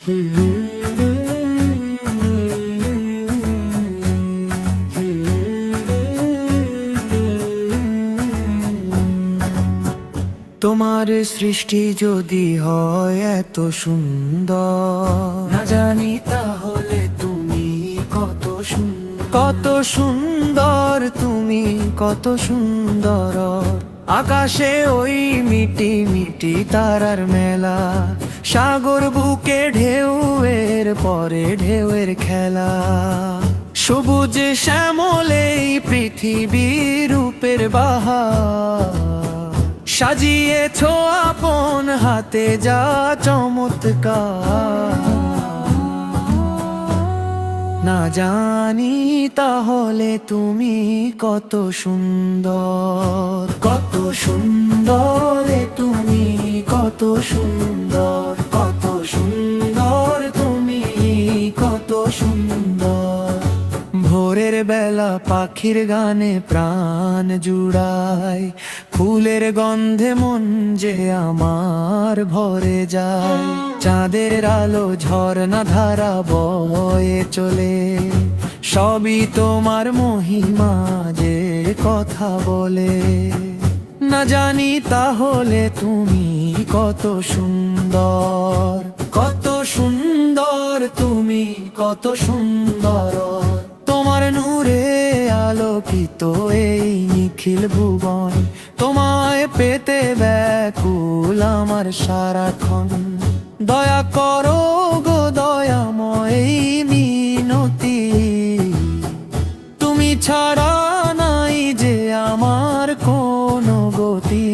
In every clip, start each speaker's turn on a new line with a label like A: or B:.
A: তোমার সৃষ্টি যদি হয় এত সুন্দর, না জানি তাহলে তুমি কত সুন্দর, কত সুন্দর তুমি, কত সুন্দর। আকাশে ওই মিটি মিটি তারার মেলা, সাগর বুকে ঢেউয়ের পরে ঢেউয়ের খেলা, সবুজ শ্যামলে পৃথিবীর রূপের বাহার, সাজিয়েছ আপন হাতে যা চমৎকার। না জানি তাহলে তুমি কত সুন্দর, কত সুন্দর তুমি, কত সুন্দর, কত সুন্দর তুমি, কত সুন্দর। ভোরের বেলা পাখির গানে প্রাণ জুড়ায়, ফুলের গন্ধে মন যে আমার ভরে যায়, চাঁদের আলো ঝর্ণা ধারা বয়ে চলে, সবই তোমার মহিমা যে কথা বলে। না জানি তাহলে তুমি কত সুন্দর, কত সুন্দর তুমি, কত সুন্দর। তোমার নূরে আলোকিত এই নিখিল ভুবন, তোমায় পেতে ব্যাকুল আমার সারাক্ষণ। দয়া করো গো দয়াময় এই মিনতি, তুমি ছাড়া নাই যে আমার কোনো গতি।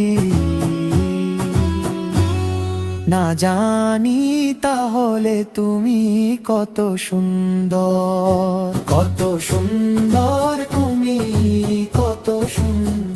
A: না জানি তাহলে তুমি কত সুন্দর, কত সুন্দর তুমি, কত সুন্দর।